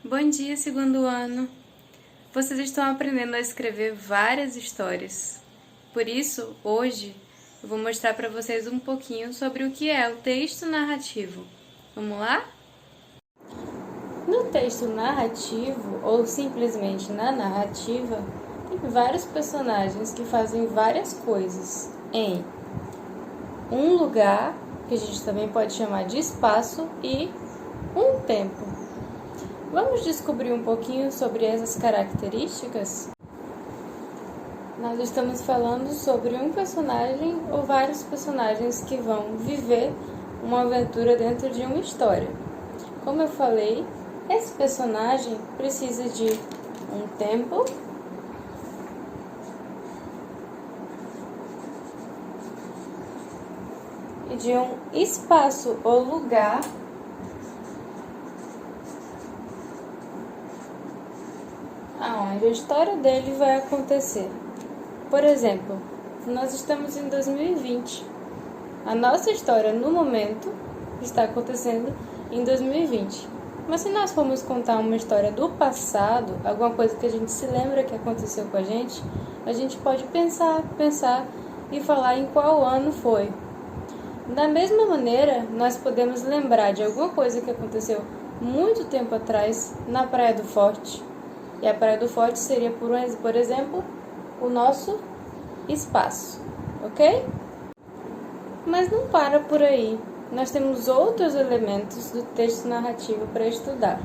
Bom dia, segundo ano! Vocês estão aprendendo a escrever várias histórias. Por isso, hoje, eu vou mostrar para vocês um pouquinho sobre o que é o texto narrativo. Vamos lá? No texto narrativo, ou simplesmente na narrativa, tem vários personagens que fazem várias coisas em um lugar, que a gente também pode chamar de espaço, e um tempo. Vamos descobrir um pouquinho sobre essas características? Nós estamos falando sobre um personagem ou vários personagens que vão viver uma aventura dentro de uma história. Como eu falei, esse personagem precisa de um tempo e de um espaço ou lugar aonde a história dele vai acontecer. Por exemplo, nós estamos em 2020. A nossa história no momento está acontecendo em 2020. Mas se nós formos contar uma história do passado, alguma coisa que a gente se lembra que aconteceu com a gente pode pensar e falar em qual ano foi. Da mesma maneira, nós podemos lembrar de alguma coisa que aconteceu muito tempo atrás na Praia do Forte. E a Praia do Forte seria, por exemplo, o nosso espaço, ok? Mas não para por aí. Nós temos outros elementos do texto narrativo para estudar.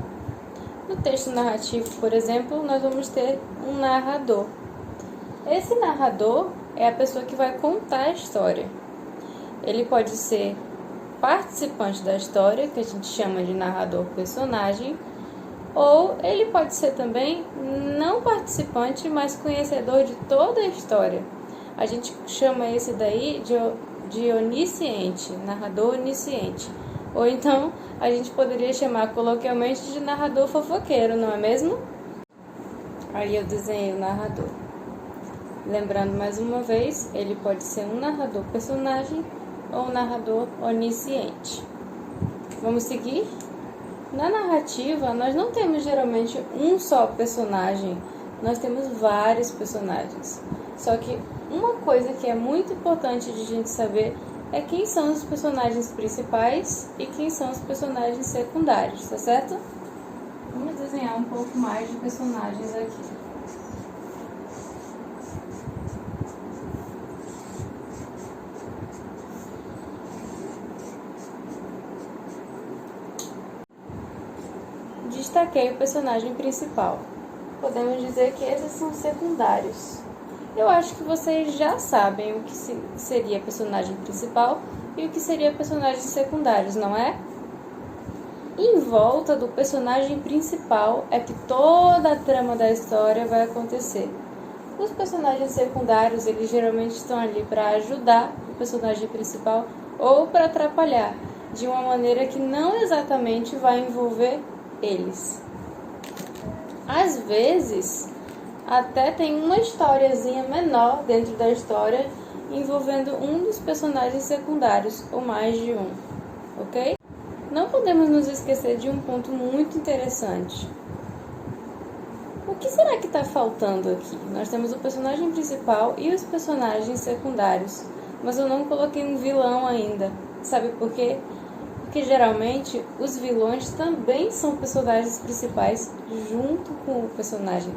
No texto narrativo, por exemplo, nós vamos ter um narrador. Esse narrador é a pessoa que vai contar a história. Ele pode ser participante da história, que a gente chama de narrador personagem, ou ele pode ser também não participante, mas conhecedor de toda a história. A gente chama esse daí de onisciente, narrador onisciente. Ou então a gente poderia chamar coloquialmente de narrador fofoqueiro, não é mesmo? Aí eu desenhei o narrador. Lembrando mais uma vez, ele pode ser um narrador personagem ou um narrador onisciente. Vamos seguir? Na narrativa, nós não temos geralmente um só personagem, nós temos vários personagens. Só que uma coisa que é muito importante de a gente saber é quem são os personagens principais e quem são os personagens secundários, tá certo? Vamos desenhar um pouco mais de personagens aqui. Destaquei o personagem principal. Podemos dizer que esses são secundários. Eu acho que vocês já sabem o que seria personagem principal e o que seria personagens secundários, não é? Em volta do personagem principal é que toda a trama da história vai acontecer. Os personagens secundários, eles geralmente estão ali para ajudar o personagem principal ou para atrapalhar, de uma maneira que não exatamente vai envolver eles. Às vezes, até tem uma historiazinha menor dentro da história envolvendo um dos personagens secundários ou mais de um, ok? Não podemos nos esquecer de um ponto muito interessante. O que será que está faltando aqui? Nós temos o personagem principal e os personagens secundários, mas eu não coloquei um vilão ainda. Sabe por quê? Porque geralmente os vilões também são personagens principais junto com o personagem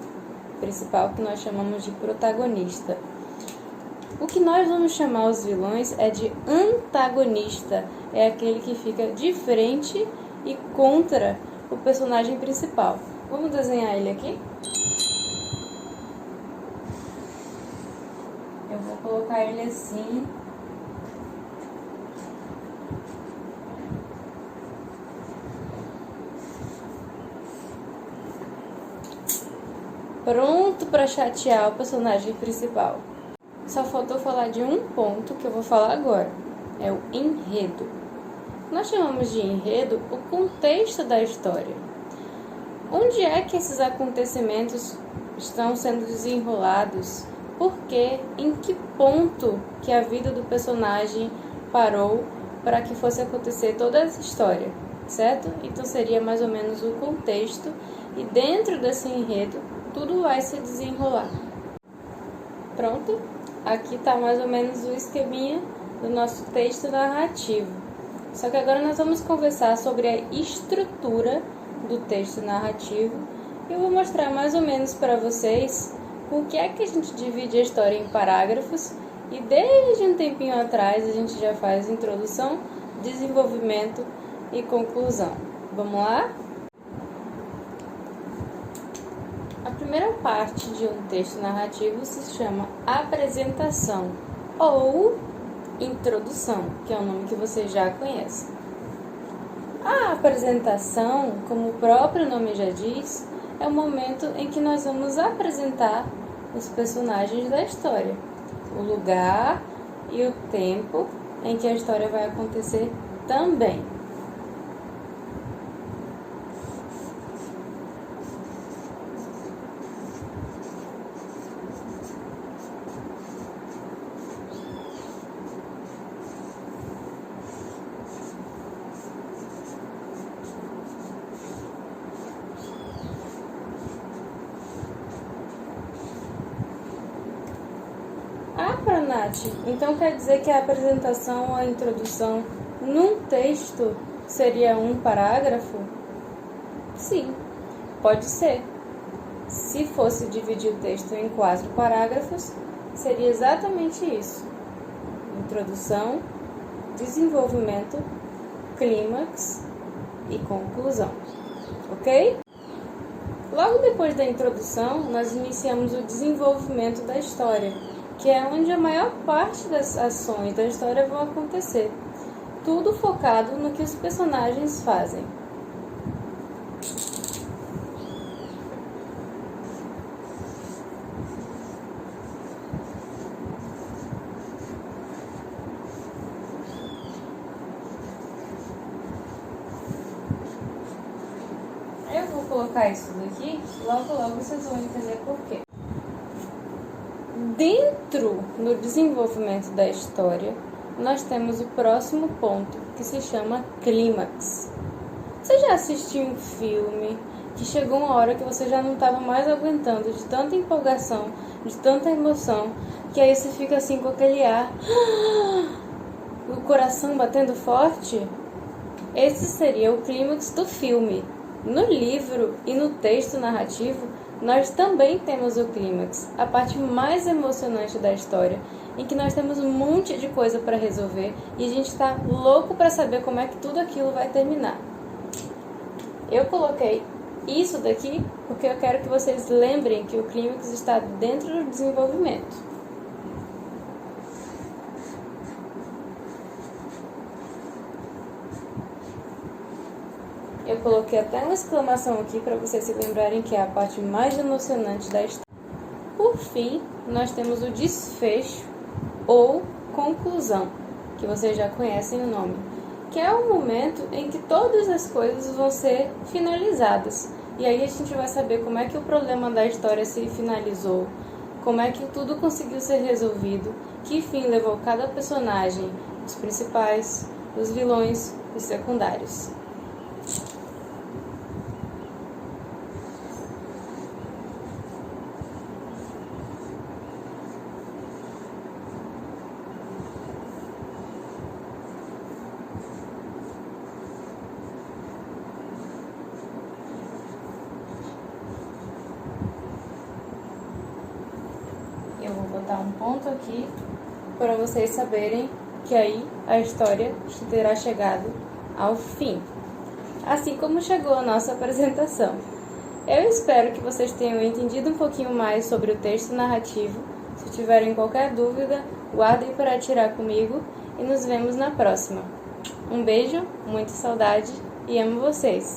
principal, que nós chamamos de protagonista. O que nós vamos chamar os vilões é de antagonista, é aquele que fica de frente e contra o personagem principal. Vamos desenhar ele aqui? Eu vou colocar ele assim. Pronto para chatear o personagem principal. Só faltou falar de um ponto que eu vou falar agora. É o enredo. Nós chamamos de enredo o contexto da história. Onde é que esses acontecimentos estão sendo desenrolados? Por quê? Em que ponto que a vida do personagem parou para que fosse acontecer toda essa história? certo? Então seria mais ou menos o contexto, e dentro desse enredo tudo vai se desenrolar. Pronto? Aqui está mais ou menos o esqueminha do nosso texto narrativo. Só que agora nós vamos conversar sobre a estrutura do texto narrativo, e eu vou mostrar mais ou menos para vocês o que é que a gente divide a história em parágrafos, e desde um tempinho atrás a gente já faz introdução, desenvolvimento e conclusão. Vamos lá? A primeira parte de um texto narrativo se chama apresentação ou introdução, que é um nome que você já conhece. A apresentação, como o próprio nome já diz, é o momento em que nós vamos apresentar os personagens da história, o lugar e o tempo em que a história vai acontecer também. Nath, então quer dizer que a apresentação ou a introdução num texto seria um parágrafo? Sim, pode ser. Se fosse dividir o texto em 4 parágrafos, seria exatamente isso: introdução, desenvolvimento, clímax e conclusão. Ok? Logo depois da introdução, nós iniciamos o desenvolvimento da história, que é onde a maior parte das ações da história vão acontecer. Tudo focado no que os personagens fazem. Eu vou colocar isso daqui, logo vocês vão entender por quê. Dentro do desenvolvimento da história, nós temos o próximo ponto, que se chama clímax. Você já assistiu um filme que chegou uma hora que você já não estava mais aguentando de tanta empolgação, de tanta emoção, que aí você fica assim com aquele ar, o coração batendo forte? Esse seria o clímax do filme. No livro e no texto narrativo, nós também temos o clímax, a parte mais emocionante da história, em que nós temos um monte de coisa para resolver e a gente está louco para saber como é que tudo aquilo vai terminar. Eu coloquei isso daqui porque eu quero que vocês lembrem que o clímax está dentro do desenvolvimento. Eu coloquei até uma exclamação aqui para vocês se lembrarem que é a parte mais emocionante da história. Por fim, nós temos o desfecho ou conclusão, que vocês já conhecem o nome, que é o momento em que todas as coisas vão ser finalizadas. E aí a gente vai saber como é que o problema da história se finalizou, como é que tudo conseguiu ser resolvido, que fim levou cada personagem, os principais, os vilões, os secundários. Eu vou botar um ponto aqui para vocês saberem que aí a história terá chegado ao fim, assim como chegou a nossa apresentação. Eu espero que vocês tenham entendido um pouquinho mais sobre o texto narrativo. Se tiverem qualquer dúvida, guardem para tirar comigo e nos vemos na próxima. Um beijo, muita saudade e amo vocês!